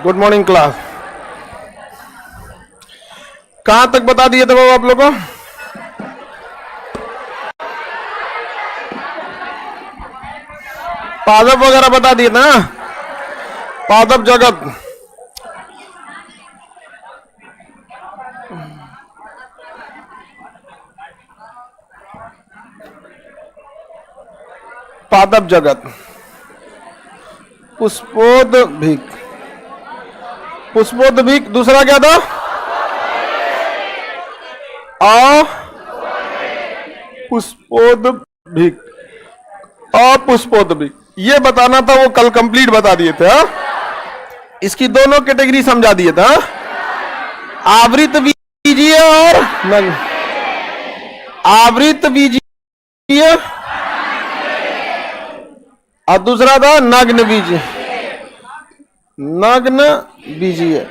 Good morning class. कहां तक बता दिए थे बाबू आप लोगों को? पादप वगैरह बता दिए ना, पादप जगत। पादप जगत, पुष्पोद्भिक, पुष्पोद्भिक, दूसरा क्या था? अपुष्पोद्भिक, अपुष्पोद्भिक, ये बताना था, वो कल कंप्लीट बता दिए थे। इसकी दोनों कैटेगरी समझा दिए थे। आवृत बीजीय और नग्न, आवृत बीजीय और दूसरा था नग्न बीजीय, नग्न बीजीय,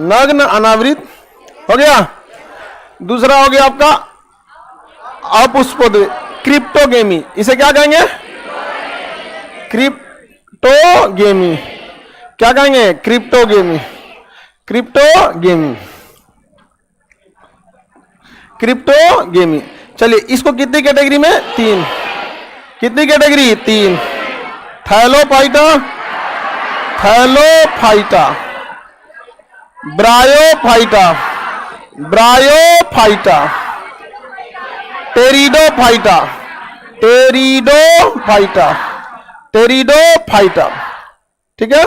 नग्न अनावृत हो गया। दूसरा हो गया आपका अपुष्पोद्भिक, क्रिप्टोगेमी। इसे क्या कहेंगे? क्रिप्टोगेमी। क्या कहेंगे? क्रिप्टोगेमी, क्रिप्टोगेमी, क्रिप्टोगेमी। चलिए, इसको कितनी कैटेगरी में? 3। कितनी category? 3। Thallophyta, Thallophyta, bryophyta, bryophyta, pteridophyta, pteridophyta, pteridophyta. ठीक है,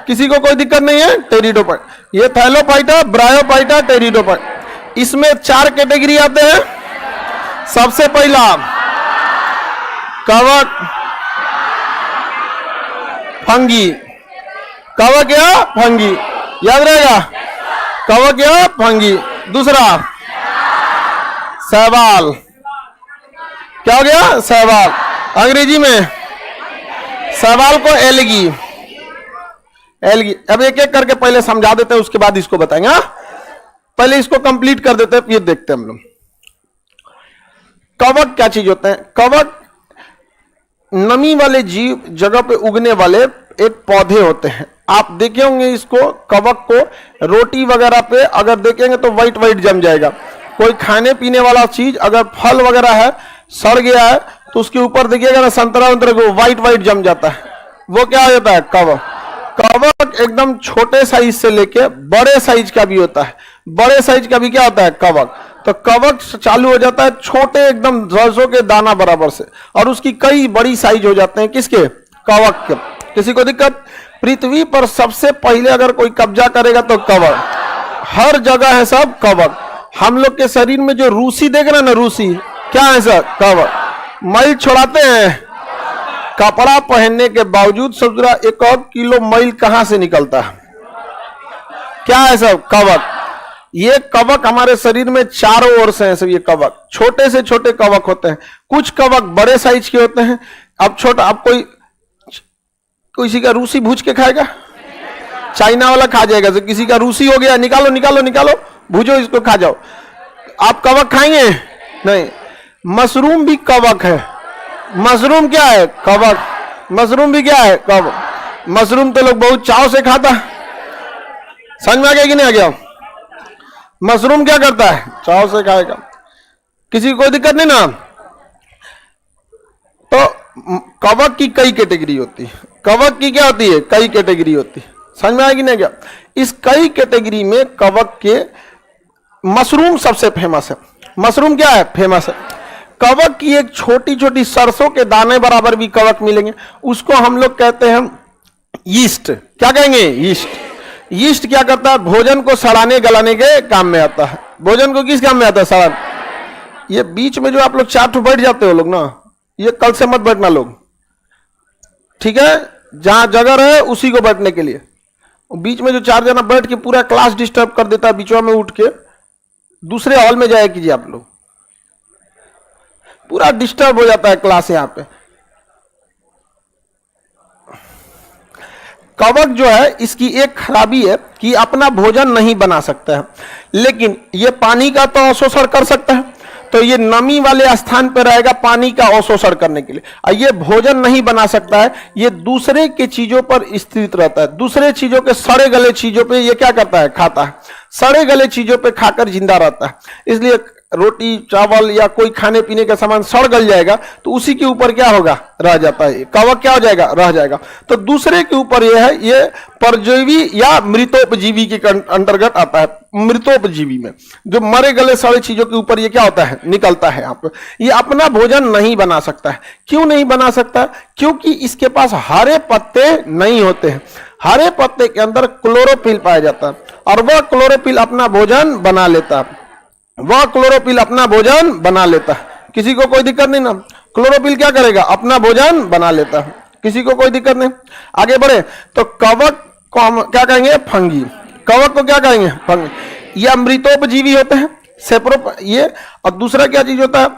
किसी को कोई दिक्कत नहीं है? टेरिडोफाइटा, ये थैलोफाइटा, ब्रायोफाइटा, टेरिडोफाइटा। इसमें 4 कैटेगरी आते हैं। सबसे पहला कवक, फंगी, कवक या फंगी, याद रहेगा? कवक या फंगी। दूसरा शैवाल, क्या हो गया? शैवाल। अंग्रेजी में शैवाल को एल्गी, एल्गी। अब एक एक करके पहले समझा देते हैं, उसके बाद इसको बताएंगे। पहले इसको कंप्लीट कर देते हैं, फिर देखते हैं हम लोग। कवक क्या चीज होते हैं? कवक नमी वाले जीव जगह पे उगने वाले एक पौधे होते हैं। आप देखे होंगे इसको, कवक को रोटी वगैरह पे अगर देखेंगे तो वाइट वाइट जम जाएगा। कोई खाने पीने वाला चीज अगर फल वगैरह है, सड़ गया है, तो उसके ऊपर देखिएगा ना, संतरा वंतरा को वाइट वाइट जम जाता है, वो क्या हो जाता है? कवक। कवक एकदम छोटे साइज से लेके बड़े साइज का भी होता है। बड़े साइज का भी क्या होता है? कवक। तो कवक चालू हो जाता है छोटे एकदम सरसों के दाना बराबर से, और उसकी कई बड़ी साइज हो जाते हैं। किसके? कवक के। किसी को दिक्कत? पृथ्वी पर सबसे पहले अगर कोई कब्जा करेगा तो कवक। हर जगह है सब कवक। हम लोग के शरीर में जो रूसी देख रहे हैं ना, रूसी क्या है सर? कवक। मैल छोड़ाते हैं, कपड़ा पहनने के बावजूद सोचरा 1 किलो मैल कहां से निकलता है? क्या है सब? कवक। ये कवक हमारे शरीर में चारों ओर से है सब। ये कवक छोटे से छोटे कवक होते हैं। कुछ कवक बड़े साइज के होते हैं। अब छोटा, अब कोई किसी का रूसी भूज के खाएगा? चाइना वाला खा जाएगा। तो किसी का रूसी हो गया, निकालो निकालो निकालो, भूजो इसको, खा जाओ। आप कवक खाएंगे? नहीं। मशरूम भी कवक है। मशरूम क्या है? कवक। मशरूम भी क्या है? कवक। मशरूम तो लोग बहुत चाव से खाता। समझ में आ गया कि नहीं आ गया? मशरूम क्या करता है? चाव से खाएगा। किसी को कोई दिक्कत नहीं ना? तो कवक की कई कैटेगरी होती है। कवक की क्या होती है? कई कैटेगरी होती है। समझ में आएगी नहीं क्या? इस कई कैटेगरी में कवक के मशरूम सबसे फेमस है। मशरूम क्या है? फेमस है। कवक की एक छोटी छोटी सरसों के दाने बराबर भी कवक मिलेंगे, उसको हम लोग कहते हैं यीस्ट। क्या कहेंगे? यीस्ट। यीस्ट क्या करता है? भोजन को सड़ाने गलाने के काम में आता है। भोजन को किस काम में आता है? सड़ाने। ये बीच में जो आप लोग 4 बैठ जाते हो लोग ना, ये कल से मत बैठना लोग, ठीक है? जहां जगह रहे उसी को बैठने के लिए। बीच में जो 4 जना बैठ के पूरा क्लास डिस्टर्ब कर देता है, बीचों में उठ के दूसरे हॉल में जाया कीजिए। आप लोग पूरा डिस्टर्ब हो जाता है क्लास यहां पे। कवक जो है, इसकी एक खराबी है कि अपना भोजन नहीं बना सकता है, लेकिन ये पानी का तो अवशोषण कर सकता है। तो ये नमी वाले स्थान पर रहेगा पानी का अवशोषण करने के लिए। और ये भोजन नहीं बना सकता है, ये दूसरे के चीजों पर स्थित रहता है, दूसरे चीजों के सड़े गले चीजों पे ये क्या करता है, खाता है, सड़े गले चीजों पे खाकर जिंदा रहता है। इसलिए रोटी चावल या कोई खाने पीने का सामान सड़ गल जाएगा तो उसी के ऊपर क्या होगा, रह जाता है, कवक क्या हो जाएगा, रह जाएगा। तो दूसरे के ऊपर यह है, ये परजीवी या मृतोपजीवी के अंतर्गत आता है। मृतोपजीवी में जो मरे गले सड़े चीजों के ऊपर ये क्या होता है, निकलता है। यहाँ पे ये अपना भोजन नहीं बना सकता है। क्यों नहीं बना सकता? क्योंकि इसके पास हरे पत्ते नहीं होते हैं। हरे पत्ते के अंदर क्लोरोफिल पाया जाता है और वह क्लोरोफिल अपना भोजन बना लेता है, वह क्लोरोफिल अपना भोजन बना लेता है। किसी को कोई दिक्कत नहीं ना, क्लोरोफिल क्या करेगा, अपना भोजन बना लेता है, किसी को कोई दिक्कत नहीं। आगे बढ़े तो कवक को हम क्या कहेंगे, फंगी। कवक को क्या कहेंगे, फंगी। ये मृतोपजीवी होते हैं, सेप्रो ये। और दूसरा क्या चीज होता है,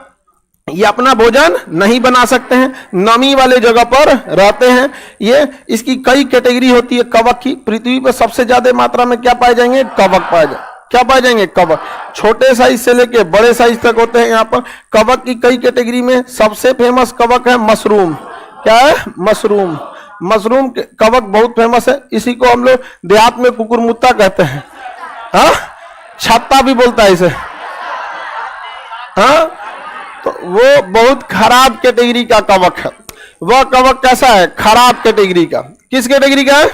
ये अपना भोजन नहीं बना सकते हैं, नमी वाले जगह पर रहते हैं। ये इसकी कई कैटेगरी होती है कवक की। पृथ्वी पर सबसे ज्यादा मात्रा में क्या पाए जाएंगे, कवक पाए जाएंगे। क्या पाए जाएंगे, कवक। छोटे साइज से लेके बड़े साइज तक होते हैं। यहाँ पर कवक की कई कैटेगरी में सबसे फेमस कवक है मशरूम। क्या है, मशरूम। मशरूम कवक बहुत फेमस है। इसी को हम लोग देहात में कुकुरमुत्ता कहते हैं। हाँ, छत्ता भी बोलता है इसे। हाँ, तो वो बहुत खराब कैटेगरी का कवक है। वह कवक कैसा है, खराब कैटेगरी का। किस कैटेगरी का है,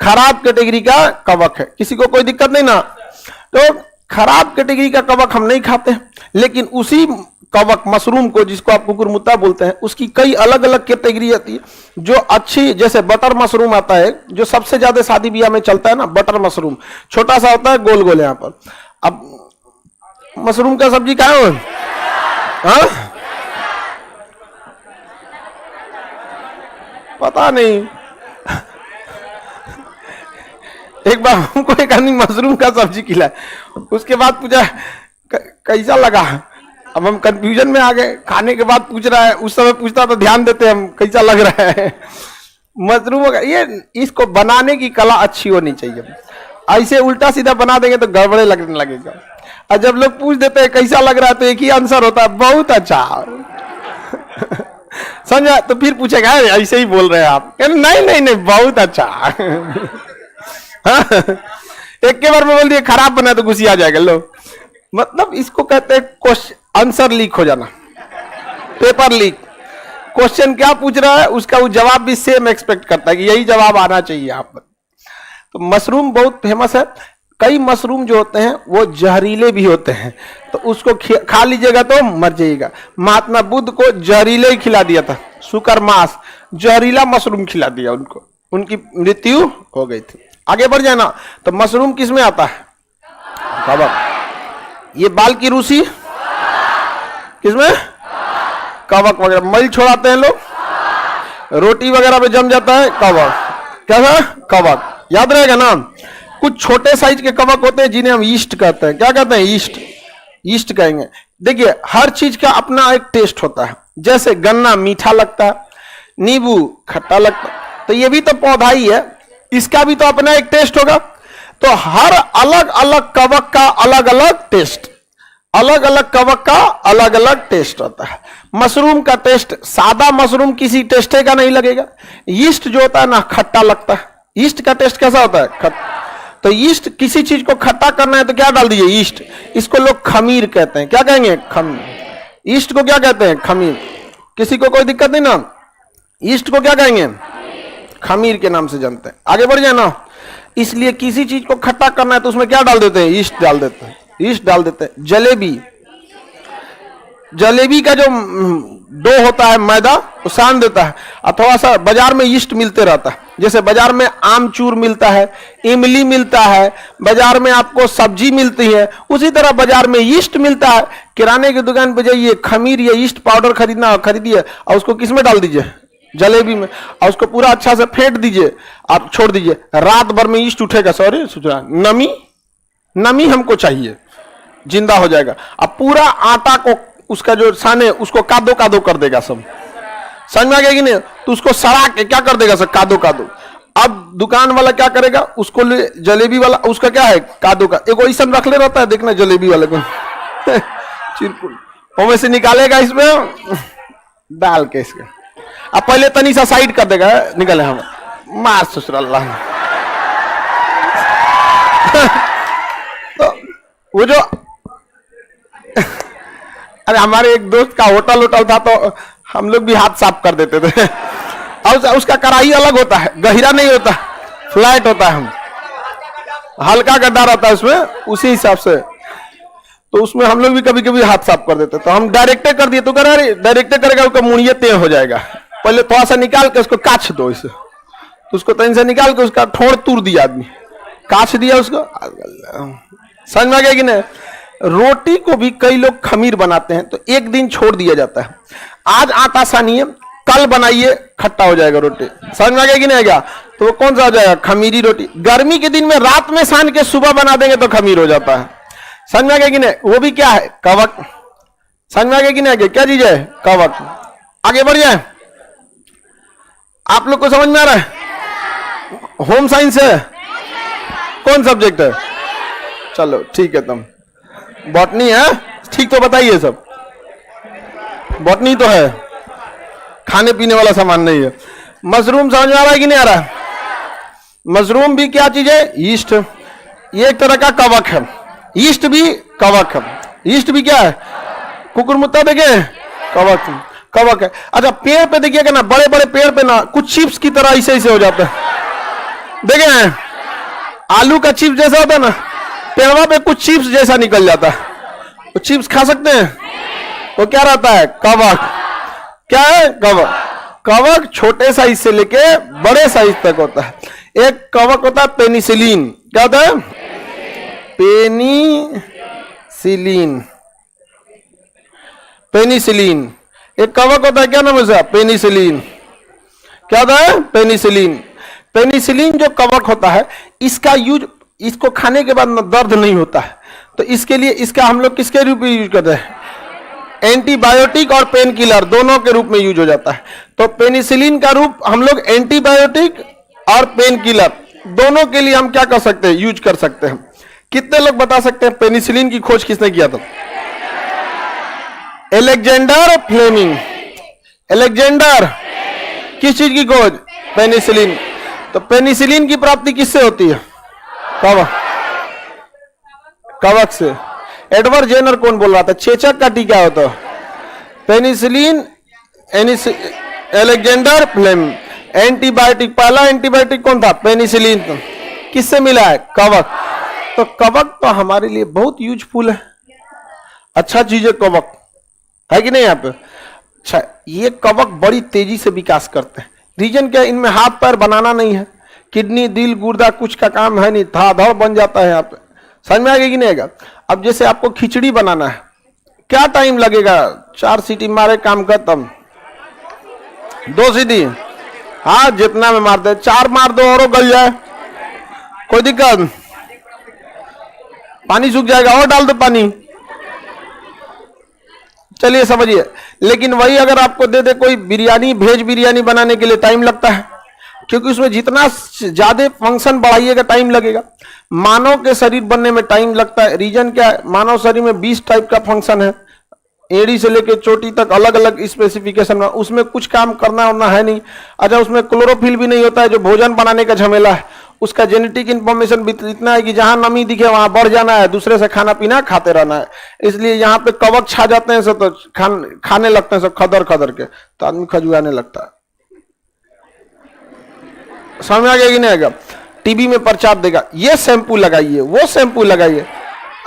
खराब कैटेगरी का कवक है। किसी को कोई दिक्कत नहीं ना। तो खराब कैटेगरी का कवक हम नहीं खाते, लेकिन उसी कवक मशरूम को, जिसको आप कुकुरमुत्ता बोलते हैं, उसकी कई अलग अलग कैटेगरी आती है जो अच्छी। जैसे बटर मशरूम आता है जो सबसे ज्यादा शादी ब्याह में चलता है ना, बटर मशरूम। छोटा सा होता है, गोल गोल। यहाँ पर अब मशरूम का सब्जी कहाँ हो, हाँ? पता नहीं। एक बार हमको एक आदमी मशरूम का सब्जी खिलाया, उसके बाद पूछा कैसा लगा। अब हम कंफ्यूजन में आ गए। खाने के बाद पूछ रहा है, उस समय पूछता तो ध्यान देते हम कैसा लग रहा है। मशरूम ये, इसको बनाने की कला अच्छी होनी चाहिए। ऐसे उल्टा सीधा बना देंगे तो गड़बड़े लगने लगेगा। और जब लोग पूछ देते हैं कैसा लग रहा है तो एक ही आंसर होता है, बहुत अच्छा। समझा? तो फिर पूछेगा ऐसे ही बोल रहे हैं आप, नहीं नहीं नहीं बहुत अच्छा। हाँ? एक के बार में बोल दिए खराब बना तो गुस्सा आ जाएगा लोग। मतलब इसको कहते हैं क्वेश्चन आंसर लीक हो जाना, पेपर लीक। क्वेश्चन क्या पूछ रहा है उसका वो जवाब भी सेम एक्सपेक्ट करता है कि यही जवाब आना चाहिए आप पर। तो मशरूम बहुत फेमस है। कई मशरूम जो होते हैं वो जहरीले भी होते हैं, तो उसको खा लीजिएगा तो मर जाइएगा। महात्मा बुद्ध को जहरीले ही खिला दिया था, शुकर मांस, जहरीला मशरूम खिला दिया उनको, उनकी मृत्यु हो गई थी। आगे बढ़ जाए ना, तो मशरूम किस में आता है, कवक। ये बाल की रूसी किसमें, कवक वगैरह। मैल छोड़ाते हैं लोग, रोटी वगैरह पे जम जाता है, कवक। क्या था, कवक। याद रहेगा ना। कुछ छोटे साइज के कवक होते हैं जिन्हें हम ईस्ट कहते हैं। क्या कहते हैं, ईस्ट। ईस्ट कहेंगे। देखिए हर चीज का अपना एक टेस्ट होता है। जैसे गन्ना मीठा लगता है, नींबू खट्टा लगता है, तो ये भी तो पौधा ही है, इसका भी तो अपना एक टेस्ट होगा। तो हर अलग अलग कवक का अलग अलग टेस्ट, अलग अलग कवक का अलग अलग टेस्ट होता है। मशरूम का टेस्ट, सादा मशरूम किसी टेस्टे का नहीं लगेगा। ईस्ट जो होता है ना, खट्टा लगता है। ईस्ट का टेस्ट कैसा होता है, खट्टा। तो ईस्ट, किसी चीज को खट्टा करना है तो क्या डाल दीजिए, ईस्ट। इसको लोग खमीर कहते हैं। क्या कहेंगे, खमीर। ईस्ट को क्या कहते हैं, खमीर। किसी को कोई दिक्कत नहीं ना। ईस्ट को क्या कहेंगे, खमीर के नाम से जानते हैं। आगे बढ़ जाए ना। इसलिए किसी चीज को खट्टा करना है तो उसमें क्या डाल देते हैं, ईस्ट डाल देते हैं, ईस्ट डाल देते हैं। जलेबी, जलेबी का जो डो होता है, मैदा, वो सान देता है। और थोड़ा सा बाजार में ईस्ट मिलते रहता है। जैसे बाजार में आमचूर मिलता है, इमली मिलता है, बाजार में आपको सब्जी मिलती है, उसी तरह बाजार में ईस्ट मिलता है। किराने की दुकान पे जाइए, खमीर या ईस्ट पाउडर खरीदना, खरीदिए और उसको किस में डाल दीजिए, जलेबी में, और उसको पूरा अच्छा से फेंट दीजिए, आप छोड़ दीजिए। रात भर में ईस्ट उठेगा। सॉरी, नमी, नमी हमको चाहिए, जिंदा हो जाएगा। अब पूरा आटा को, उसका जो साने, उसको कादो कादो कर देगा सब। समझ में आ गया कि नहीं। तो उसको सड़ा के क्या कर देगा, सब कादो कादो। अब दुकान वाला क्या करेगा, उसको जलेबी वाला, उसका क्या है, कादो का एक ऐसा रख ले रहता है, देखना जलेबी वाले को। चिरकुट वो से निकालेगा इसमें डाल के इसके। अब पहले तनी सा साइड कर देगा, निकले हम मार ससुर अल्लाह। तो वो जो अरे हमारे एक दोस्त का होटल था तो हम लोग भी हाथ साफ कर देते थे। और उसका कढ़ाई अलग होता है, गहरा नहीं होता, फ्लैट होता है, हल्का गड्ढा रहता है उसमें, उसी हिसाब से तो उसमें हम लोग भी कभी कभी हाथ साफ कर देते। तो हम डायरेक्टे कर दिए, तो कह रहे डायरेक्टे करेगा उसका मुड़िए तेज हो जाएगा, पहले थोड़ा सा निकाल के उसको काछ दो इसे, तो उसको तन से निकाल के उसका ठोड़ तूर दिया, आदमी काछ दिया उसको। समझ में आ गया कि नहीं? रोटी को भी कई लोग खमीर बनाते हैं तो एक दिन छोड़ दिया जाता है। आज आटा सानिए, कल बनाइए, खट्टा हो जाएगा रोटी। समझ में आ गया कि नहीं आ गया? तो वो कौन सा हो जाएगा? खमीरी रोटी। गर्मी के दिन में रात में सान के सुबह बना देंगे तो खमीर हो जाता है। समझ में आ गया कि नहीं? वो भी क्या है? कवक। समझ में आ गया कि नहीं आ गया? क्या चीज है? कवक। आगे बढ़ जाए, आप लोग को समझ में आ रहा है? होम साइंस है, कौन सब्जेक्ट है? चलो ठीक है, तुम बॉटनी है, ठीक तो बताइए सब। बॉटनी तो है, खाने पीने वाला सामान नहीं है। मशरूम समझ में आ रहा है कि नहीं आ रहा है? मशरूम भी क्या चीज है? यीस्ट। ये एक तरह का कवक है, यीस्ट भी कवक है। यीस्ट भी क्या है? कुकुरमुत्ता देखे, कवक, कवक है। अच्छा पेड़ पे देखिएगा ना, बड़े बड़े पेड़ पे ना कुछ चिप्स की तरह ऐसे ऐसे हो जाता है, देखे आलू का चिप्स जैसा होता है ना, पेड़वा पे कुछ चिप्स जैसा निकल जाता है, तो चिप्स खा सकते हैं? वो क्या रहता है? कवक। क्या है? कवक। कवक छोटे साइज से लेके बड़े साइज तक होता है। एक कवक होता है पेनिसिलिन। क्या होता है? पेनिसिलिन। पेनिसिलिन एक कवक होता है, क्या नाम है उसका? पेनिसिलिन। क्या होता है? पेनिसिलिन। पेनिसिलिन जो कवक होता है, इसका यूज, इसको खाने के बाद ना दर्द नहीं होता है, तो इसके लिए इसका हम लोग किसके रूप में यूज करते हैं? एंटीबायोटिक और पेन किलर दोनों के रूप में यूज हो जाता है। तो पेनिसिलिन का रूप हम लोग एंटीबायोटिक और पेन किलर दोनों के लिए हम क्या कर सकते हैं? यूज कर सकते हैं। कितने लोग बता सकते हैं पेनिसिलिन की खोज किसने किया था? Alexander Fleming. एलेक्जेंडर किस चीज की खोज? पेनिसिलिन। तो पेनिसिलिन की प्राप्ति किससे होती है? कवक। कवक से। एडवर्ड जेनर कौन बोल रहा था? चेचक का टीका होता है पेनिसिलिन, एलेक्जेंडर फ्लेमिंग। एंटीबायोटिक, पहला एंटीबायोटिक कौन था? पेनिसिलिन। किससे मिला है? कवक। तो कवक तो हमारे लिए बहुत यूजफुल है, अच्छा चीज है कवक, है कि नहीं? यहाँ पे अच्छा, ये कवक बड़ी तेजी से विकास करते हैं। रीजन क्या? इनमें हाथ पैर बनाना नहीं है, किडनी दिल गुर्दा कुछ का काम है नहीं, धाड़ बन जाता है यहाँ पे। समझ में आ गया कि नहीं आएगा? अब जैसे आपको खिचड़ी बनाना है, क्या टाइम लगेगा? 4 सीटी मारे काम खत्म, 2 सीटी, हाँ जितना में मार दे, 4 मार दो और गल जाए, कोई दिक्कत? पानी सूख जाएगा और डाल दो पानी, चलिए समझिए। लेकिन वही अगर आपको दे दे कोई बिरयानी, वेज बिरयानी बनाने के लिए टाइम लगता है, क्योंकि उसमें जितना ज्यादा फंक्शन बढ़ाइएगा टाइम लगेगा। मानव के शरीर बनने में टाइम लगता है। रीजन क्या है? मानव शरीर में 20 टाइप का फंक्शन है, एड़ी से लेकर चोटी तक अलग अलग स्पेसिफिकेशन में, उसमें कुछ काम करना होना है नहीं। अच्छा उसमें क्लोरोफिल भी नहीं होता है, जो भोजन बनाने का झमेला है। उसका जेनेटिक इंफॉर्मेशन भी इतना है कि जहां नमी दिखे वहां बढ़ जाना है, दूसरे से खाना पीना खाते रहना है। इसलिए यहाँ पे कवक छा जाते हैं सब, तो खाने लगते हैं सब खदर खदर के, तो आदमी खजुआने लगता है। समझ आ गया कि नहीं आएगा? टीवी में प्रचार देगा, ये शैम्पू लगाइए, वो शैम्पू लगाइए।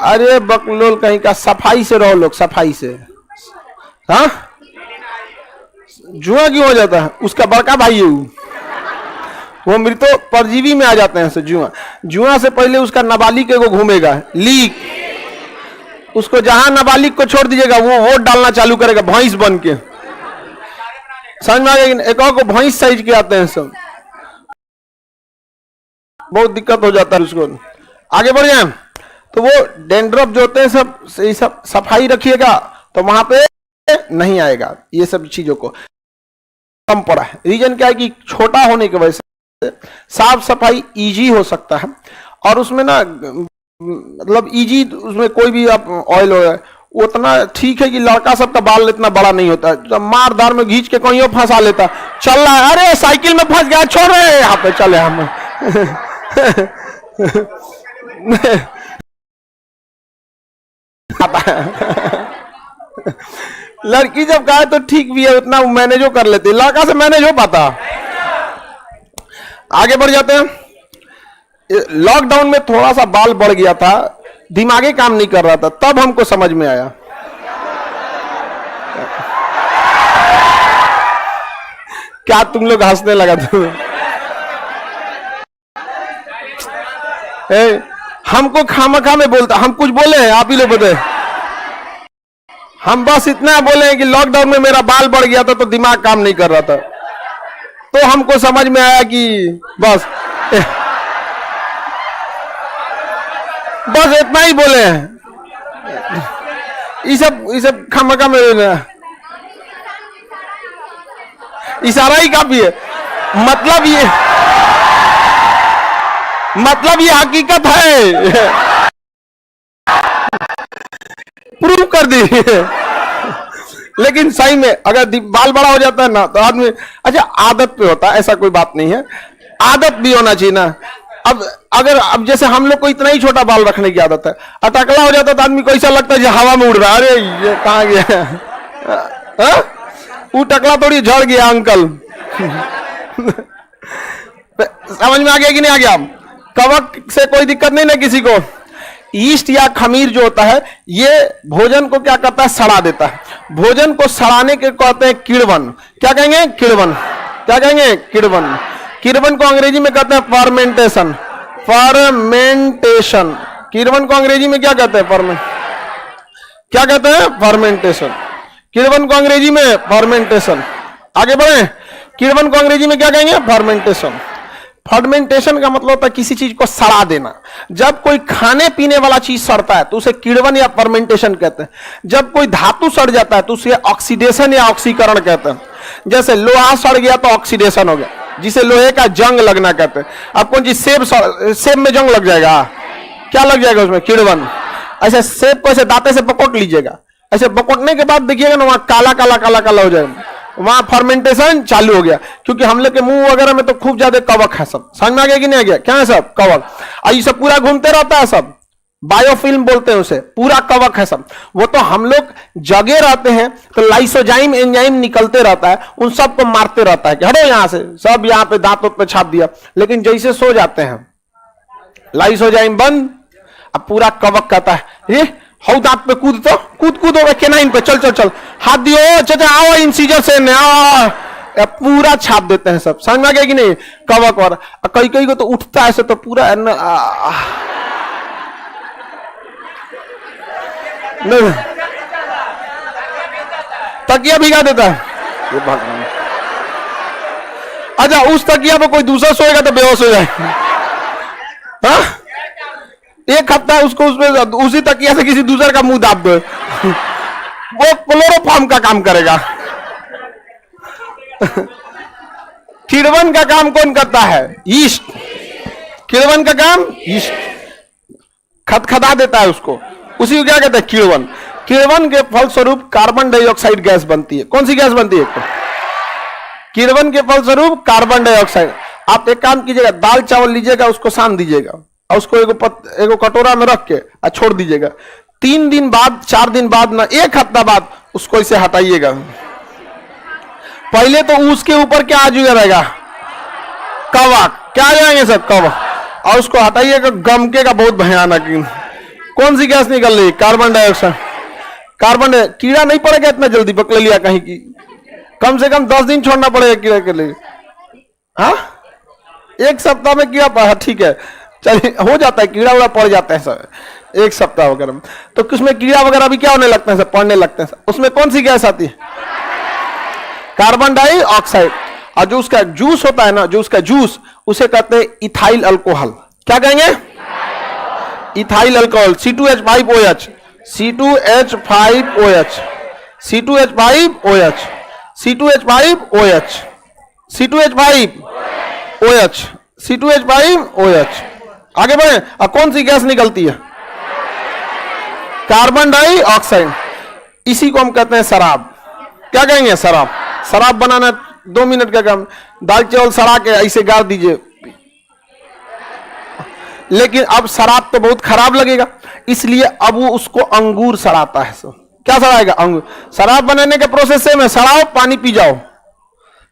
अरे बकलोल कहीं का, सफाई से रहो लोग, सफाई से। हाँ जुआ क्यों हो जाता है? उसका बड़का भाई है वो मृतो परजीवी में आ जाते हैं। जुआ, जुआ से पहले उसका नाबालिग को घूमेगा लीक, उसको जहां नाबालिग को छोड़ दीजिएगा वो वोट डालना चालू करेगा भैंस बन के। समझ में आ गया? एक और को भैंस साइज के आते हैं सब, बहुत दिक्कत हो जाता है उसको। आगे बढ़ जाए तो वो डेंड्रफ जो होते हैं सब सफाई रखिएगा तो वहां पे नहीं आएगा। ये सब चीजों को कम पड़ा है। रीजन क्या है कि छोटा होने की वजह से साफ सफाई इजी हो सकता है, और उसमें ना मतलब इजी, उसमें कोई भी आप ऑयल हो उतना ठीक है कि लड़का सबका बाल इतना बड़ा नहीं होता, जब मार धार में घींच के कहीं फंसा लेता, चल रहा है, अरे साइकिल में फंस गया, छोड़ रहे यहाँ पे चले हम। लड़की जब कहे तो ठीक भी है, उतना मैनेज हो कर लेती, लड़का से मैनेज हो पाता। आगे बढ़ जाते हैं। लॉकडाउन में थोड़ा सा बाल बढ़ गया था, दिमागी काम नहीं कर रहा था, तब हमको समझ में आया। क्या तुम लोग हंसने लगा? हमको खामखा में बोलता, हम कुछ बोले हैं आप ही लोग बताए? हम बस इतना बोले हैं कि लॉकडाउन में मेरा बाल बढ़ गया था तो दिमाग काम नहीं कर रहा था, तो हमको समझ में आया कि बस इतना ही बोले हैं। ये सब खामखा में इशारा ही काफी है। मतलब ये हकीकत है, प्रूव कर दी। लेकिन सही में अगर बाल बड़ा हो जाता है ना तो आदमी, अच्छा आदत पे होता है, ऐसा कोई बात नहीं है, आदत भी होना चाहिए ना। अब जैसे हम लोग को इतना ही छोटा बाल रखने की आदत है, अटकला हो जाता है तो आदमी को ऐसा लगता है जो हवा में उड़ रहा है, अरे ये कहाँ गया, वो टकला थोड़ी झड़ गया अंकल। समझ में आ गया कि नहीं आ गया? कवक से कोई दिक्कत नहीं ना किसी को। ईस्ट या खमीर जो होता है ये भोजन को क्या करता है? सड़ा देता है। भोजन को सड़ाने के कहते हैं किड़वन। क्या कहेंगे? किड़वन। क्या कहेंगे? किड़वन। किड़वन को अंग्रेजी में कहते हैं फर्मेंटेशन। फर्मेंटेशन। किड़वन को अंग्रेजी में क्या कहते हैं? क्या कहते हैं? फर्मेंटेशन। किड़वन को अंग्रेजी में फर्मेंटेशन। आगे बढ़े। किड़वन को अंग्रेजी में क्या कहेंगे? फर्मेंटेशन। फर्मेंटेशन का मतलब होता है किसी चीज को सड़ा देना। जब कोई खाने पीने वाला चीज सड़ता है तो उसे किड़वन या फर्मेंटेशन कहते हैं। जब कोई धातु सड़ जाता है तो उसे ऑक्सीडेशन या ऑक्सीकरण कहते हैं। जैसे लोहा सड़ गया तो ऑक्सीडेशन हो गया, जिसे लोहे का जंग लगना कहते हैं। अब कौन चीज सेब में जंग लग जाएगा, क्या लग जाएगा उसमें? किड़वन। ऐसे सेब को ऐसे दांते से पकोट लीजिएगा, ऐसे पकोटने के बाद देखिएगा ना वहां काला काला काला काला हो जाएगा, वहां फर्मेंटेशन चालू हो गया। क्योंकि हम लोग के मुंह वगैरह में तो खूब ज्यादा कवक है। सब समझ में आ गया कि नहीं आ गया? क्या है सब? कवक। और ये सब पूरा घूमते रहता है, सब बायोफिल्म बोलते हैं उसे, पूरा कवक है सब। वो तो हम लोग जगे रहते हैं तो लाइसोजाइम एंजाइम निकलते रहता है, उन सबको मारते रहता है कि हटो यहां से, सब यहां पे दांतों पे छाप दिया। लेकिन जैसे सो जाते हैं लाइसोजाइम बंद, अब पूरा कवक कहता है ये हौ दांत पे कूद, तो कूद हो केनाइन पे, चल चल चल, हाथ दियो चाचा, आओ इंसीजर से पूरा छाप देते हैं सब। समझ में आ गया कि नहीं? कवक। और कई कई को तो उठता है ऐसे तो पूरा नहीं, तकिया भिगा देता है। ये भगवान, अच्छा उस तकिया पे कोई दूसरा सोएगा तो बेहोश हो जाए। हाँ? एक हफ्ता उसको उसमें उसी तकिया से किसी दूसरे का मुंह दाब दो, वो क्लोरोफॉर्म का काम करेगा। किड़वन का काम कौन करता है? ईस्ट। किड़वन का काम ईस्ट खदखदा देता है उसको, उसी को क्या कहते हैं? किड़वन। किड़वन के फलस्वरूप कार्बन डाइऑक्साइड गैस बनती है। कौन सी गैस बनती है? किड़वन के फलस्वरूप कार्बन डाइऑक्साइड। आप एक काम कीजिएगा, दाल चावल लीजिएगा, उसको सान दीजिएगा और उसको एगो कटोरा में रख के छोड़ दीजिएगा। 3 दिन बाद, 4 दिन बाद ना, 1 हफ्ता बाद उसको इसे हटाइएगा। पहले तो उसके ऊपर क्या आ जाएगा? कवक। क्या आ जाएंगे सब? कवक। और उसको हटाइएगा, गमके का बहुत भयानक। कौन सी गैस निकल रही? Carbon dioxide. कीड़ा नहीं पड़ेगा इतना जल्दी बकलिया कहीं की, कम से कम 10 दिन छोड़ना पड़ेगा कीड़ा के लिए। हाँ, 1 सप्ताह में कीड़ा पड़ा, ठीक है चलिए, हो जाता है, कीड़ा वगैरह पड़ जाते हैं सर 1 सप्ताह वगैरह में। तो उसमें कीड़ा वगैरह भी क्या होने लगते हैं सर? पड़ने लगते हैं सर। उसमें कौन सी गैस आती है? Carbon dioxide. और जो उसका जूस होता है ना, जो उसका जूस, उसे कहते हैं इथाइल अल्कोहल। क्या कहेंगे? Ethyl alcohol. C2H5OH। C2H5OH। C2H5OH। C2H5OH। C2H5OH। C2H5OH। आगे बढ़े। अब कौन सी गैस निकलती है? Carbon dioxide. इसी को हम कहते हैं शराब। क्या कहेंगे? शराब। शराब बनाना 2 मिनट का काम, दाल चावल सड़ा के ऐसे गाड़ दीजिए। लेकिन अब शराब तो बहुत खराब लगेगा, इसलिए अब वो उसको अंगूर सड़ाता है। सब क्या सड़ाएगा? अंगूर। शराब बनाने के प्रोसेस से में सड़ाओ, पानी पी जाओ,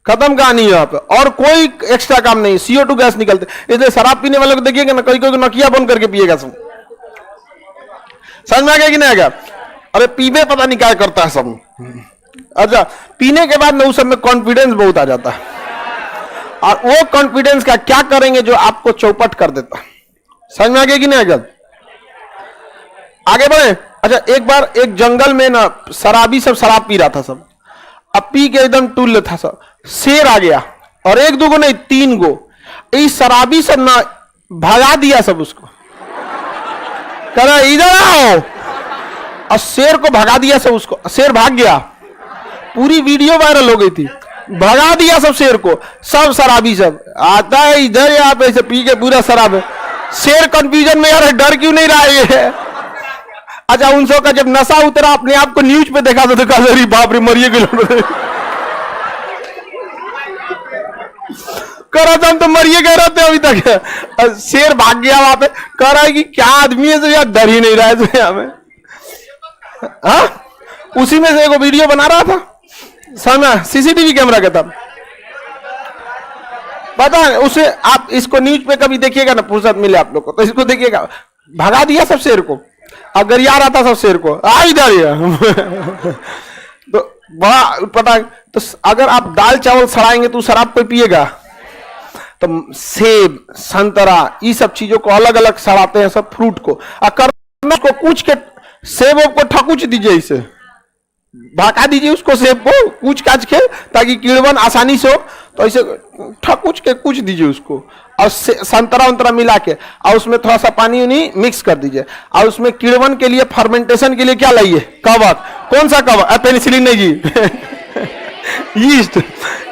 खत्म कहानी है यहाँ पे, और कोई एक्स्ट्रा काम नहीं। CO2 गैस निकलते, इसलिए शराब पीने वाले को देखिएगा ना, कोई कोई नकिया बंद करके पिएगा। सब समझ में आ गया कि नहीं आ गया? अरे पीबे पता नहीं क्या करता है सब। अच्छा, पीने के बाद में उस सब में कॉन्फिडेंस बहुत आ जाता है, और वो कॉन्फिडेंस का क्या करेंगे जो आपको चौपट कर देता है। समझ में आ गया कि नहीं आ गया? आगे बढ़े। अच्छा, एक बार एक जंगल में ना शराबी सब शराब पी रहा था सब, अब पी के एकदम टुल्ल था सब। शेर आ गया, और 1 2 गो नहीं 3 गो। इस शराबी सब ना भगा दिया सब उसको, कह रहा इधर आओ, और शेर को भगा दिया सब उसको। शेर भाग गया, पूरी वीडियो वायरल हो गई थी। भगा दिया सब शेर को, सब शराबी सब आता है इधर, यहाँ पे ऐसे पी के पूरा शराब है। शेर कंफ्यूजन में, यार डर क्यों नहीं रहा है? अच्छा, उन सब का जब नशा उतरा, अपने आप को न्यूज पे देखा तो कहा अरे बाप रे मरिए गए, कह रहा था हम तो मरिए गए रहते अभी तक। शेर भाग गया वहां पे, कह रहा है कि क्या आदमी है, तो यार डर ही नहीं रहा है तो हमें। हाँ, उसी में से एक वीडियो बना रहा था, समझ, CCTV कैमरा का था, पता है उसे। आप इसको न्यूज पे कभी देखिएगा ना, फुर्सत मिले आप लोग को, तो इसको देखिएगा। भगा दिया सब शेर को, अगर यार आता सब शेर को, आ इधर। तो बड़ा पता, तो अगर आप दाल चावल सड़ाएंगे तो शराब कोई पिएगा? तो सेब, संतरा, ये सब चीजों को अलग अलग सड़ाते हैं सब, फ्रूट को। करना को कूच के, सेब को ठकुच दीजिए, इसे भगा दीजिए उसको, सेब को कूच काच के, ताकि कीड़वन आसानी से हो। तो ऐसे ठकुच के कूच दीजिए उसको, और संतरा उंतरा मिला के, और उसमें थोड़ा सा पानी उनी मिक्स कर दीजिए, और उसमें कीड़वन के लिए, फर्मेंटेशन के लिए क्या लाइए? कवक। कौन सा कवक? पेनिसिलिन नहीं जी।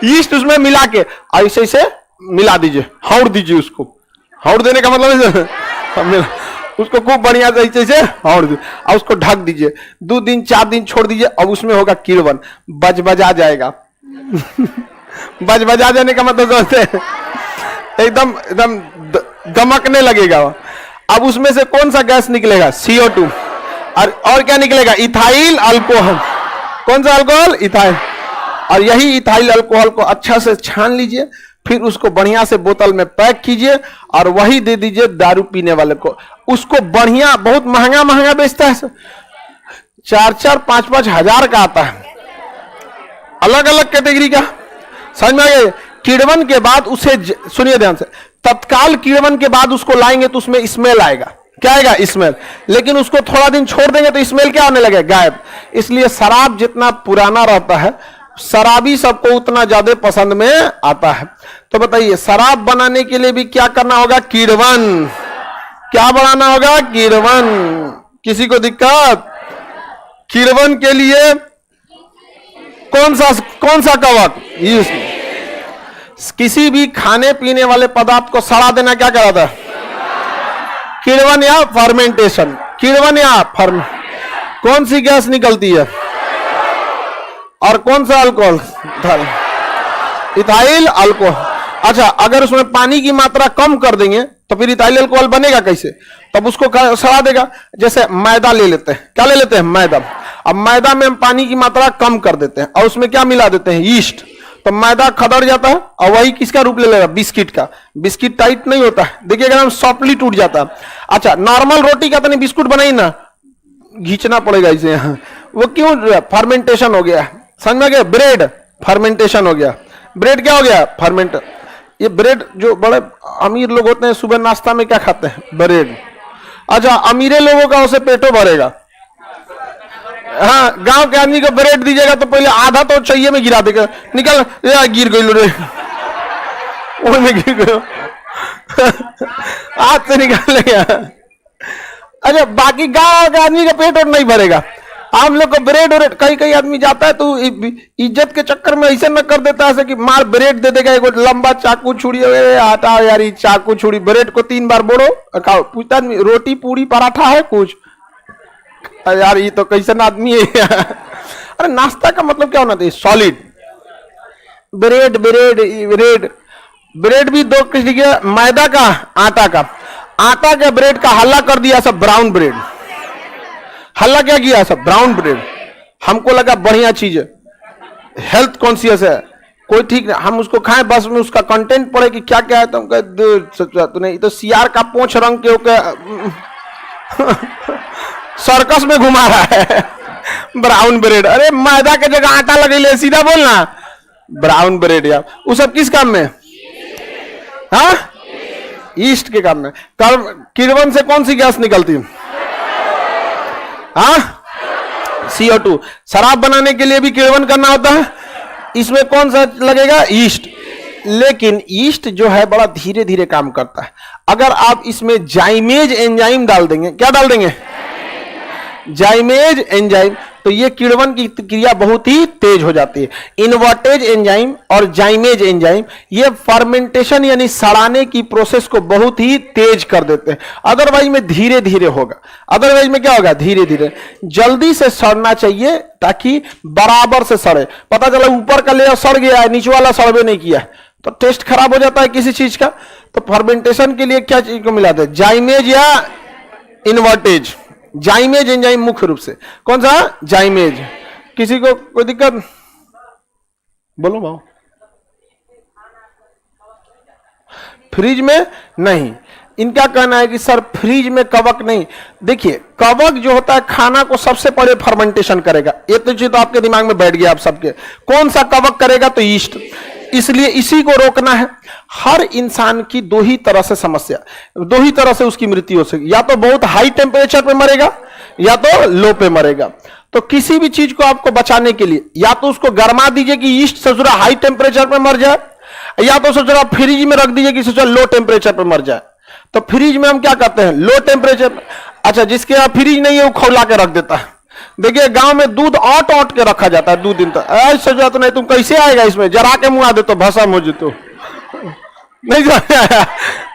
यीस्ट उसमें मिला के ऐसे ऐसे मिला दीजिए, हौड़ दीजिए उसको। हौड़ देने का मतलब है उसको खूब बढ़िया से ऐसे हौड़ दीजिए, और उसको ढक दीजिए। 2 दिन 4 दिन छोड़ दीजिए, अब उसमें होगा कीड़वन, बजा जाएगा। बजा जाने का मतलब समझते हैं? एकदम एकदम गमकने लगेगा। अब उसमें से कौन सा गैस निकलेगा? CO2। और क्या निकलेगा? Ethyl alcohol. कौन सा अल्कोहल? इथाइल। और यही इथाइल अल्कोहल को अच्छा से छान लीजिए, फिर उसको बढ़िया से बोतल में पैक कीजिए, और वही दे दीजिए दारू पीने वाले को। उसको बढ़िया, बहुत महंगा महंगा बेचता है, 4-4 5-5 हजार का आता है, अलग अलग कैटेगरी का। समझ में आ गया? कीड़वन के बाद उसे, सुनिए ध्यान से, तत्काल कीड़वन के बाद उसको लाएंगे तो उसमें स्मेल आएगा। क्या आएगा? स्मेल। लेकिन उसको थोड़ा दिन छोड़ देंगे तो स्मेल क्या होने लगेगा? गायब। इसलिए शराब जितना पुराना रहता है, शराबी सबको उतना ज्यादा पसंद में आता है। तो बताइए, शराब बनाने के लिए भी क्या करना होगा? कीड़वन। क्या बनाना होगा? कीड़वन। किसी को दिक्कत? कीड़वन के लिए कौन सा कवक? किसी भी खाने पीने वाले पदार्थ को सड़ा देना क्या कहलाता है? कीड़वन या फर्मेंटेशन। कीड़वन या कौन सी गैस निकलती है? और कौन सा अल्कोहल? Ethyl alcohol. अच्छा, अगर उसमें पानी की मात्रा कम कर देंगे तो फिर इथाइल अल्कोहल बनेगा कैसे? तब उसको सड़ा देगा। जैसे मैदा ले लेते हैं, क्या ले लेते हैं? मैदा। अब मैदा में हम पानी की मात्रा कम कर देते हैं, और उसमें क्या मिला देते हैं? यीस्ट। तो मैदा खदड़ जाता है, और वही किसका रूप ले लेगा? बिस्किट का। बिस्किट टाइट नहीं होता है, देखिएगा हम सॉफ्टली टूट जाता है। अच्छा, नॉर्मल रोटी का तो बिस्कुट बनाई ना, घींचना पड़ेगा इसे यहाँ। वो क्यों? फर्मेंटेशन हो गया। समझ में आ गया? ब्रेड फर्मेंटेशन हो गया। ब्रेड क्या हो गया? फर्मेंट। ये ब्रेड, जो बड़े अमीर लोग होते हैं सुबह नाश्ता में क्या खाते हैं? ब्रेड। अच्छा, अमीरे लोगों का उसे पेटो भरेगा। हाँ, गांव के आदमी को ब्रेड दीजिएगा तो पहले आधा तो चाहिए में गिरा देगा, निकल गिर गई रे, वो में गिर गयो, हाथ से निकाल लेगा। अच्छा, बाकी गांव के आदमी का पेट और नहीं भरेगा। हम लोग को ब्रेड और कई आदमी जाता है तो इज्जत के चक्कर में ऐसे न कर देता है कि मार ब्रेड दे देगा, एक लंबा चाकू छुरी, हटा यार चाकू छुरी, ब्रेड को 3 बार बोलो, पूछता आदमी रोटी पूरी पराठा है कुछ, यार ये तो कैसन आदमी है। अरे नाश्ता का मतलब क्या होना चाहिए? Solid. Bread bread bread bread भी दो किस्म के, मैदा का, आटा का। आटा के ब्रेड का हल्ला कर दिया सब ब्राउन ब्रेड। हल्ला क्या किया सब? Brown bread. हमको लगा बढ़िया चीज है, हेल्थ कॉन्शियस है, कोई ठीक नहीं, हम उसको खाएं, बस में उसका कंटेंट पढ़े कि क्या क्या है, तो हम कहे तूने तो सियार का पोंछ रंग के सर्कस में घुमा रहा है ब्राउन ब्रेड। अरे मैदा के जगह आटा लगे ले, सीधा बोलना ब्राउन ब्रेड यार। वो सब किस काम में? हाँ, ईस्ट के काम में। किण्वन से कौन सी गैस निकलती है? हाँ, CO2। शराब बनाने के लिए भी किण्वन करना होता है, इसमें कौन सा लगेगा? ईस्ट। लेकिन ईस्ट जो है बड़ा धीरे धीरे काम करता है। अगर आप इसमें जाइमेज एंजाइम डाल देंगे, क्या डाल देंगे? जाइमेज एंजाइम, तो ये किण्वन की क्रिया बहुत ही तेज हो जाती है। इन्वर्टेज एंजाइम और जाइमेज एंजाइम ये फर्मेंटेशन यानी सड़ाने की प्रोसेस को बहुत ही तेज कर देते हैं। अदरवाइज में धीरे धीरे होगा। अदरवाइज में क्या होगा? धीरे धीरे। जल्दी से सड़ना चाहिए ताकि बराबर से सड़े। पता चला ऊपर का लेयर सड़ गया है, नीचे वाला सड़वे नहीं किया, तो टेस्ट खराब हो जाता है किसी चीज का। तो फर्मेंटेशन के लिए क्या चीज को मिलाते हैं? जाइमेज या इन्वर्टेज। जाइमेज एंजाइम मुख्य रूप से। कौन सा? जाइमेज। किसी को कोई दिक्कत? बोलो भाव। फ्रिज में नहीं। इनका कहना है कि सर फ्रिज में कवक नहीं। देखिए, कवक जो होता है खाना को सबसे पहले फर्मेंटेशन करेगा। ये तो चीज तो आपके दिमाग में बैठ गया आप सबके। कौन सा कवक करेगा? तो ईस्ट। इसलिए इसी को रोकना है। हर इंसान की दो ही तरह से समस्या, दो ही तरह से उसकी मृत्यु हो सकती, या तो बहुत हाई टेम्परेचर पे मरेगा या तो लो पे मरेगा। तो किसी भी चीज को आपको बचाने के लिए या तो उसको गर्मा दीजिए कि ईस्ट से सोचा हाई टेम्परेचर पे मर जाए, या तो सोचा फ्रिज में रख दीजिए कि सोचा लो टेम्परेचर पे मर जाए। तो फ्रिज में हम क्या करते हैं? Low temperature. अच्छा, जिसके यहाँ फ्रिज नहीं है वो खौला के रख देता है। देखिए गांव में दूध औट औट के रखा जाता है 2 दिन तक। ऐसा तो नहीं, तुम कैसे आएगा इसमें? जरा के मुंह आ दे तो भसम हो जितो नहीं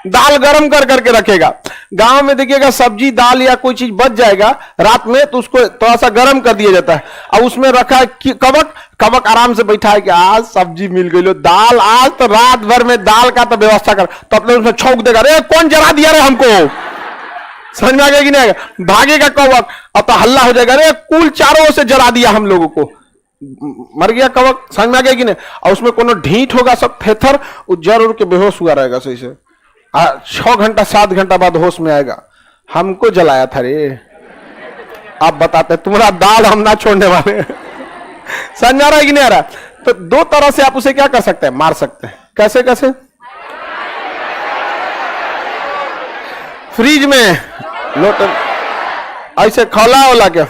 दाल गरम कर करके रखेगा। गांव में देखिएगा सब्जी दाल या कोई चीज बच जाएगा रात में तो उसको थोड़ा सा गर्म कर दिया जाता है, और उसमें रखा है कवक। कवक आराम से बैठा है कि आज सब्जी मिल गई लो, दाल आज तो रात भर में दाल का तो व्यवस्था कर, तो अपने उसमें छौंक देगा, अरे कौन जरा दिया रे हमको? समझ में आ गया कि नहीं? भागेगा कवक, अब तो हल्ला हो जाएगा, अरे कुल चारों ओर से जरा दिया हम लोगों को, मर गया कवक। समझ में आ गया कि नहीं? और उसमें कोनो ढीठ होगा सब थेथर, जर उड़ के बेहोश हुआ रहेगा सही से। 6 घंटा 7 घंटा बाद होश में आएगा, हमको जलाया था रे। आप बताते तुम्हारा दाल हम ना छोड़ने वाले समझ आ रहा है कि नहीं आ रहा? तो 2 तरह से आप उसे क्या कर सकते हैं? मार सकते हैं। कैसे कैसे? फ्रिज में लोटन ऐसे खौला होला क्या?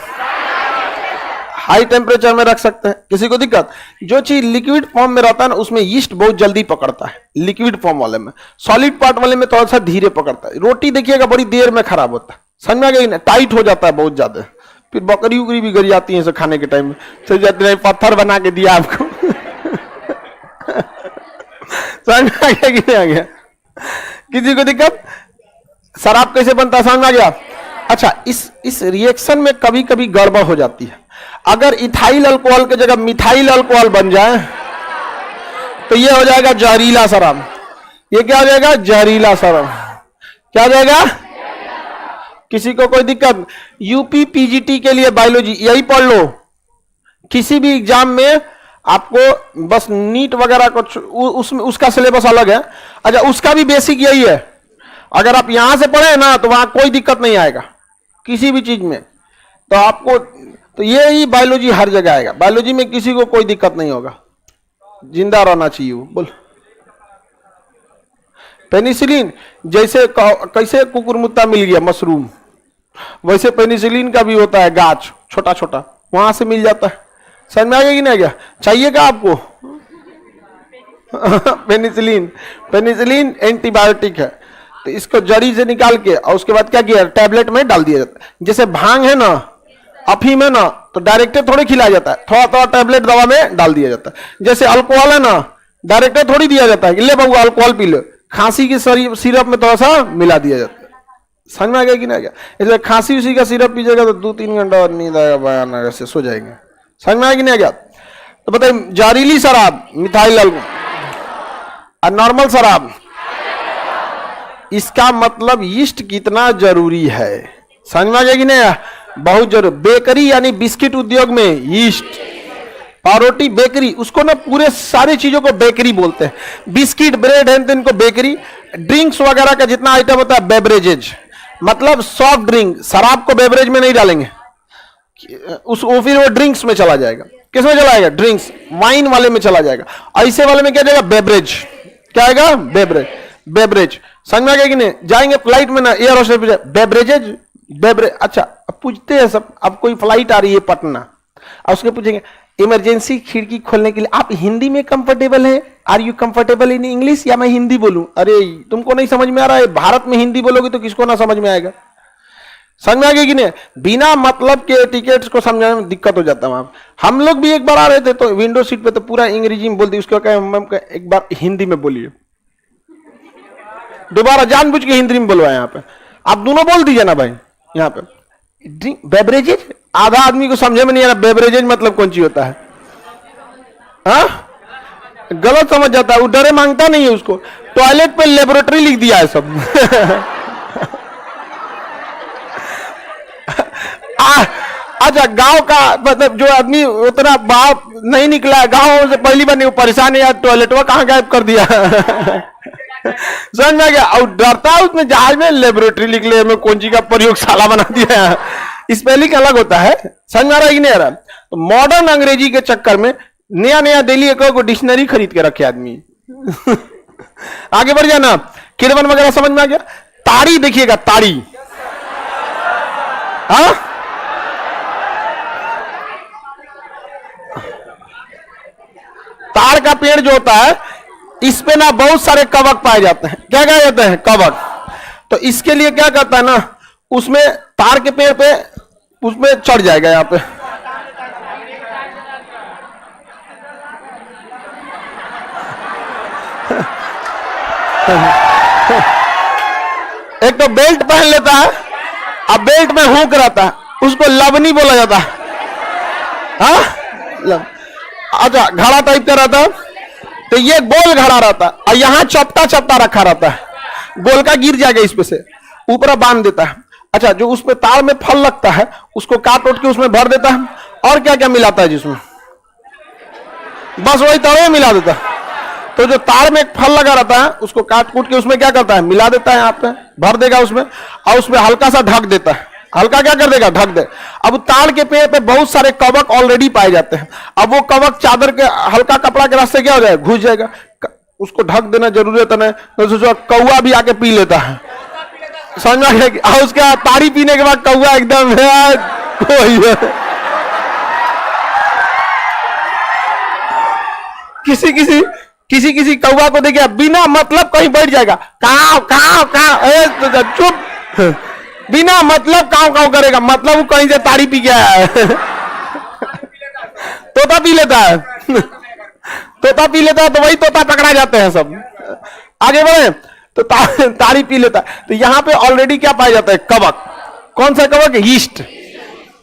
हाई टेम्परेचर में रख सकते हैं। किसी को दिक्कत? जो चीज लिक्विड फॉर्म में रहता है ना उसमें यीस्ट बहुत जल्दी पकड़ता है, लिक्विड फॉर्म वाले में। सॉलिड पार्ट वाले में थोड़ा सा धीरे पकड़ता है। रोटी देखिएगा बड़ी देर में खराब होता है, समझ में आ गई ना? टाइट हो जाता है बहुत ज्यादा, फिर बकरी उकरी भी गर जाती है खाने के टाइम में, तो जाते नहीं पत्थर बना के दिया आपको समझ में आ गया कि नहीं आ गया? किसी को दिक्कत? शराब कैसे बनता है समझ में आ गया? अच्छा, इस रिएक्शन में कभी कभी गड़बड़ हो जाती है। अगर इथाइल अल्कोहल की जगह मिथाइल अल्कोहल बन जाए तो ये हो जाएगा जहरीला शराब। ये क्या हो जाएगा? जहरीला शराब। क्या हो जाएगा? किसी को कोई दिक्कत? यूपी पीजीटी के लिए बायोलॉजी यही पढ़ लो। किसी भी एग्जाम में आपको बस नीट वगैरह कुछ उसका सिलेबस अलग है। अच्छा, उसका भी बेसिक यही है। अगर आप यहां से पढ़े ना तो वहां कोई दिक्कत नहीं आएगा किसी भी चीज में। तो आपको तो ये ही बायोलॉजी हर जगह आएगा। बायोलॉजी में किसी को कोई दिक्कत नहीं होगा, जिंदा रहना चाहिए वो। बोल पेनिसिलिन जैसे कैसे कुकुरमुत्ता मिल गया मशरूम, वैसे पेनिसिलिन का भी होता है गाछ छोटा छोटा, वहां से मिल जाता है। समझ में आ गया कि नहीं आ गया? चाहिएगा आपको पेनिसिलिन एंटीबायोटिक है। तो इसको जड़ी से निकाल के और उसके बाद क्या किया? टैबलेट में डाल दिया जाता है। जैसे भांग है ना, अफीम है ना, तो डायरेक्ट थोड़ी खिलाया जाता है, थोड़ा थोड़ा टैबलेट दवा में डाल दिया जाता है। जैसे अल्कोहल है ना, डायरेक्ट थोड़ी दिया जाता है कि ले बाबू अल्कोहल पी लो। खांसी की सिरप में थोड़ा सा मिला दिया जाता है। समझ में आ गया कि नहीं आ गया? इसलिए खांसी उसी का सिरप पीजिएगा तो 2-3 घंटा और नींद आएगा, बयान से सो जाएंगे। समझ में आया कि नहीं आ गया? तो बताइए, जहरीली शराब मिथाइल अल्कोहल और नॉर्मल शराब, इसका मतलब यीस्ट कितना जरूरी है। समझ में आ गया कि नहीं? बहुत जरूरी। बेकरी यानी बिस्किट उद्योग में यीस्ट, पावरोटी बेकरी, उसको ना पूरे सारी चीजों को बेकरी बोलते हैं। बिस्किट, ब्रेड है इनको बेकरी। ड्रिंक्स वगैरह का जितना आइटम होता है बेवरेजेज, मतलब सॉफ्ट ड्रिंक। शराब को बेवरेज में नहीं डालेंगे, वो फिर वो ड्रिंक्स में चला जाएगा। किस में चला जाएगा? ड्रिंक्स, वाइन वाले में चला जाएगा। ऐसे वाले में क्या जाएगा? बेवरेज। क्या आएगा? बेवरेज। बेवरेज समझ में आ गया कि नहीं? जाएंगे फ्लाइट में ना, एयर होस्टेस पूछे बेवरेजेज, बेवरेज। अच्छा, अब पूछते हैं सब, अब कोई फ्लाइट आ रही है पटना, और उसके पूछेंगे इमरजेंसी खिड़की खोलने के लिए आप हिंदी में कंफर्टेबल हैं? Are you comfortable in English, या मैं हिंदी बोलूं? अरे तुमको नहीं समझ में आ रहा है, भारत में हिंदी बोलोगे तो किसको ना समझ में आएगा। समझ में आ गया कि नहीं? बिना मतलब के टिकट्स को समझाने में दिक्कत हो जाता है। हम लोग भी एक बार आ रहे थे तो विंडो सीट पे तो पूरा अंग्रेजी में बोल दी, उसको कहा एक बार हिंदी में बोलिए, दोबारा जानबूझ के हिंदी में बोलवाए। यहाँ पे आप दोनों बोल दीजिए ना भाई। यहाँ पे ड्रिंक बेवरेजेज, आधा आदमी को समझे में नहीं आ रहा बेवरेजेज मतलब कौन चीज होता है। हाँ, गलत समझ जाता है, वो डरे मांगता नहीं है उसको। टॉयलेट पे लेबोरेटरी लिख दिया है सब। अच्छा, गांव का मतलब जो आदमी उतना बाप नहीं निकला गांव से, पहली बार नहीं, परेशान है यार, टॉयलेट वो कहां गायब कर दिया। समझ में आ गया? और डरता है उसमें, जहाज में लेबोरेटरी लिख ले, में कौन सी का प्रयोगशाला बना दिया। स्पेलिंग अलग होता है। समझ में आ रहा है कि नहीं आ रहा? तो मॉडर्न अंग्रेजी के चक्कर में नया नया डेली एक डिक्शनरी खरीद के रखे आदमी। आगे बढ़ जाना, किरवन वगैरह समझ में आ गया? ताड़ी देखिएगा, ताड़ी, हाँ, ताड़ का पेड़ जो होता है, इस पे ना बहुत सारे कवक पाए जाते हैं। क्या कहा जाते हैं? कवक। तो इसके लिए क्या करता है ना, उसमें ताड़ के पेड़ पे उसमें चढ़ जाएगा। यहाँ पे एक तो बेल्ट पहन लेता है, अब बेल्ट में हुक रहता है, उसको लबनी बोला जाता है। हाँ, अच्छा, घड़ा टाइप का रहता है, तो ये गोल घड़ा रहता है, और यहां चपटा चपटा रखा रहता है, गोल का गिर जाएगा इस पे से, ऊपर बांध देता है। अच्छा, जो उसमें ताड़ में फल लगता है उसको काट उठ के उसमें भर देता है, और क्या क्या मिलाता है जिसमें, बस वही ताड़ मिला देता है। तो जो ताड़ में एक फल लगा रहता है उसको काट कूट के उसमें क्या करता है, मिला देता है, यहाँ पे भर देगा उसमें, और उसमें हल्का सा ढक देता है। हल्का क्या कर देगा? ढक दे। अब ताड़ के पेड़ पे बहुत सारे कवक ऑलरेडी पाए जाते हैं। अब वो कवक चादर के हल्का कपड़ा के रास्ते क्या हो जाएगा? घुस जाएगा। उसको ढक देना जरूरत नहीं, तो सोचो कौआ भी आके पी लेता है। समझ में आ गया? और उसके बाद ताड़ी पीने के बाद कौआ एकदम किसी किसी कौआ को देखिए बिना मतलब कहीं बैठ जाएगा, काव काव काव, चुप, बिना मतलब काव काव करेगा, मतलब वो कहीं से ताड़ी पी गया है। तोता पी लेता है, तोता पी लेता है, तो वही तोता पकड़ा जाते हैं सब। आगे बढ़े तो ताड़ी पी लेता है। तो यहाँ पे ऑलरेडी क्या पाया जाता है? कवक। कौन सा कवक? यीस्ट।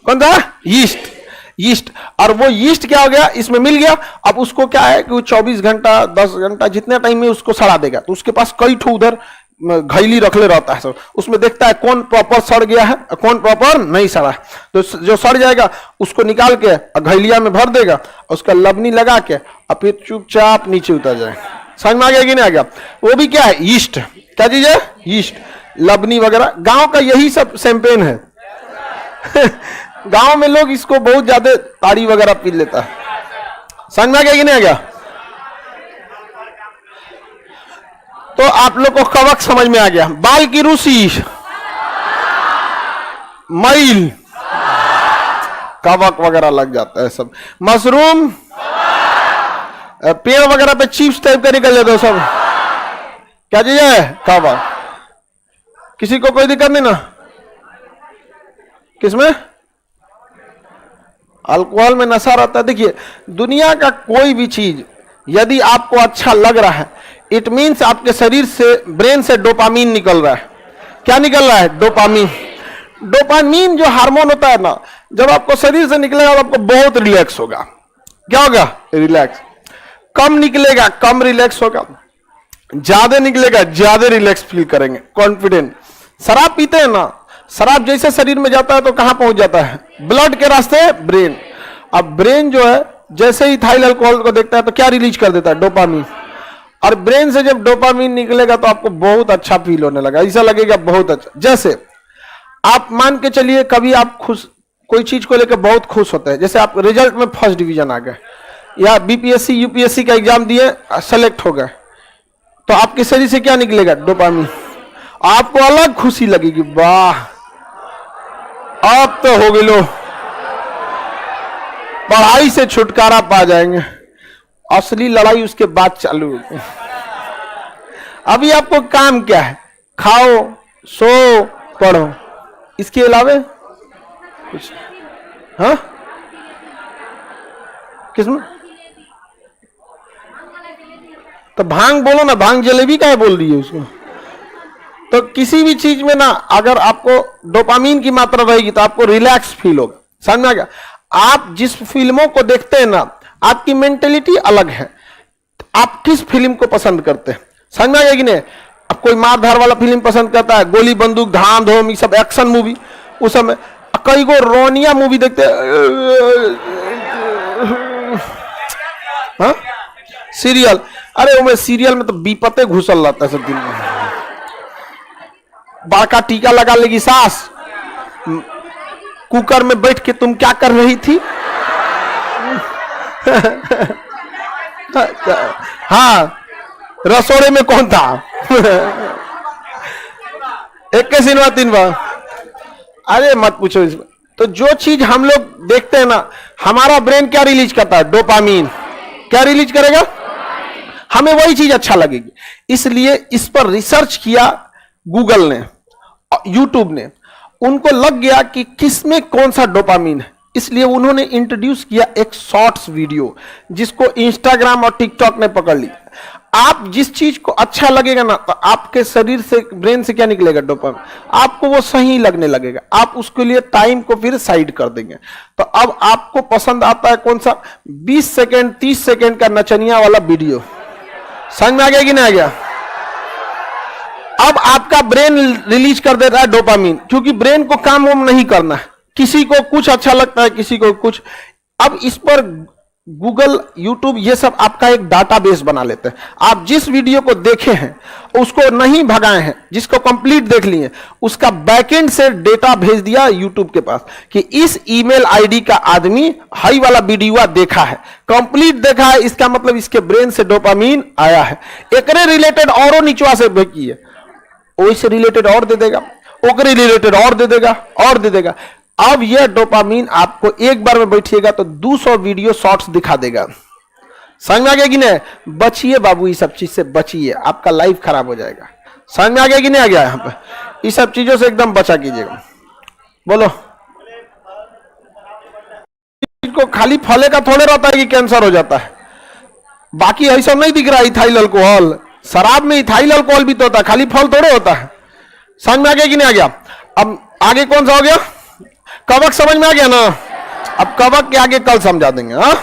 कौन सा? यीस्ट। यीस्ट। और वो यीस्ट क्या हो गया? इसमें मिल गया। अब उसको क्या है कि वो 24 घंटा 10 घंटा जितने टाइम में उसको सड़ा देगा। तो उसके पास कई ठो उधर घैली रखले रहता है सब, उसमें देखता है कौन प्रॉपर सड़ गया है कौन प्रॉपर नहीं सड़ा है। तो जो सड़ जाएगा उसको निकाल के घैलिया में भर देगा, उसका लबनी लगा के और फिर चुपचाप नीचे उतर जाएगा। समझ में आ गया कि नहीं आ गया? वो भी क्या है? यीस्ट। क्या चीज है? यीस्ट, लबनी वगैरह। गांव का यही सब शैंपेन है। गांव में लोग इसको बहुत ज्यादा ताड़ी वगैरह पी लेता है। समझ में आ गया कि नहीं आ गया? तो आप लोग को कवक समझ में आ गया। बाल की रूसी, मैल, कवक वगैरह लग जाता है सब। मशरूम, पेड़ वगैरह पे चिप्स टाइप का निकल जाता है सब। क्या चीज है? कवक। किसी को कोई दिक्कत नहीं ना? किसमें? अल्कोहल में नशा रहता है। देखिए, दुनिया का कोई भी चीज यदि आपको अच्छा लग रहा है, इट मीन्स आपके शरीर से, ब्रेन से डोपामीन निकल रहा है। क्या निकल रहा है? डोपामीन। डोपामीन जो हार्मोन होता है ना, जब आपको शरीर से निकलेगा तो आपको बहुत रिलैक्स होगा। क्या होगा? रिलैक्स। कम निकलेगा, कम रिलैक्स होगा। ज्यादा निकलेगा, ज्यादा रिलैक्स फील करेंगे, कॉन्फिडेंट। शराब पीते हैं ना, शराब जैसे शरीर में जाता है तो कहां पहुंच जाता है? ब्लड के रास्ते ब्रेन। अब ब्रेन जो है जैसे ही इथाइल अल्कोहल को देखता है तो क्या रिलीज कर देता है? डोपामीन। और ब्रेन से जब डोपामीन निकलेगा तो आपको बहुत अच्छा फील होने लगा, ऐसा लगेगा बहुत अच्छा। जैसे आप मान के चलिए कभी आप खुश, कोई चीज को लेकर बहुत खुश होते हैं, जैसे आप रिजल्ट में फर्स्ट डिवीजन आ गए या बीपीएससी यूपीएससी का एग्जाम दिए, सेलेक्ट हो गए, तो आपके शरीर से क्या निकलेगा? डोपामीन। आपको अलग खुशी लगेगी, वाह अब तो हो गई, लो पढ़ाई से छुटकारा पा जाएंगे। असली लड़ाई उसके बाद चालू होगी। अभी आपको काम क्या है? खाओ, सो, पढ़ो, इसके अलावे कुछ? हाँ, किसमें? तो भांग बोलो ना, भांग जलेबी का है बोल रही है उसको। तो किसी भी चीज में ना अगर आपको डोपामीन की मात्रा रहेगी तो आपको रिलैक्स फील होगा। समझ में आ गया? आप जिस फिल्मों को देखते हैं ना, आपकी मेंटेलिटी अलग है। आप किस फिल्म को पसंद करते हैं? समझ में आ गया कि नहीं? अब कोई मारधार वाला फिल्म पसंद करता है, गोली बंदूक धाम धूम ये सब एक्शन मूवी, उस समय कई गो रोनिया मूवी देखते हैं। हाँ? सीरियल, अरे वो सीरियल में तो बीपते घुसल रहता है सब दिन में। बाका टीका लगा लेगी सास, कुकर में बैठ के तुम क्या कर रही थी? हाँ, रसोड़े में कौन था? एक के सिनेमा 3 बार। अरे मत पूछो इसमें। तो जो चीज हम लोग देखते हैं ना, हमारा ब्रेन क्या रिलीज करता है? डोपामीन। क्या रिलीज करेगा? हमें वही चीज अच्छा लगेगी। इसलिए इस पर रिसर्च किया गूगल ने, यूट्यूब ने, उनको लग गया कि किसमें कौन सा डोपामीन है, इसलिए उन्होंने इंट्रोड्यूस किया एक शॉर्ट्स वीडियो, जिसको इंस्टाग्राम और टिकटॉक ने पकड़ लिया। आप जिस चीज को अच्छा लगेगा ना, तो आपके शरीर से, ब्रेन से क्या निकलेगा? डोपामीन। आपको वो सही लगने लगेगा, आप उसके लिए टाइम को फिर साइड कर देंगे। तो अब आपको पसंद आता है कौन सा? 20 सेकेंड 30 सेकेंड का नचनिया वाला वीडियो। समझ में आ गया कि नहीं आ गया? अब आपका ब्रेन रिलीज कर देता है डोपामीन, क्योंकि ब्रेन को काम वाम नहीं करना है। किसी को कुछ अच्छा लगता है, किसी को कुछ। अब इस पर गूगल, यूट्यूब, ये सब आपका एक डाटाबेस बना लेते हैं। आप जिस वीडियो को देखे हैं, उसको नहीं भगाए हैं, जिसको कंप्लीट देख लिए, उसका बैकएंड से डेटा भेज दिया यूट्यूब के पास कि इस ईमेल आईडी का आदमी हाई वाला वीडियो देखा है, कंप्लीट देखा है, इसका मतलब इसके ब्रेन से डोपामीन आया है। एकरे रिलेटेड औरों निचवा से भेजिए, वैसे रिलेटेड और दे देगा, ओकरे रिलेटेड और दे देगा, और दे देगा। अब यह डोपामीन आपको एक बार में बैठिएगा तो 200 वीडियो शॉर्ट्स दिखा देगा। समझ में आ गया कि नहीं? बचिए बाबू, इस सब चीज से बचिए, आपका लाइफ खराब हो जाएगा। समझ में आ गया कि नहीं आ गया? यहाँ पे इस सब चीजों से एकदम बचा कीजिएगा। बोलो, को खाली फले का थोड़े रहता है कि कैंसर हो जाता है, बाकी ऐसा नहीं दिख रहा। इथाइल अल्कोहल, शराब में इथाइल अल्कोहल भी तो होता है, खाली फल थोड़े होता है। समझ में आ गया कि नहीं आ गया? अब आगे कौन सा हो गया? कवक समझ में आ गया ना? अब कवक के आगे कल समझा देंगे। हाँ,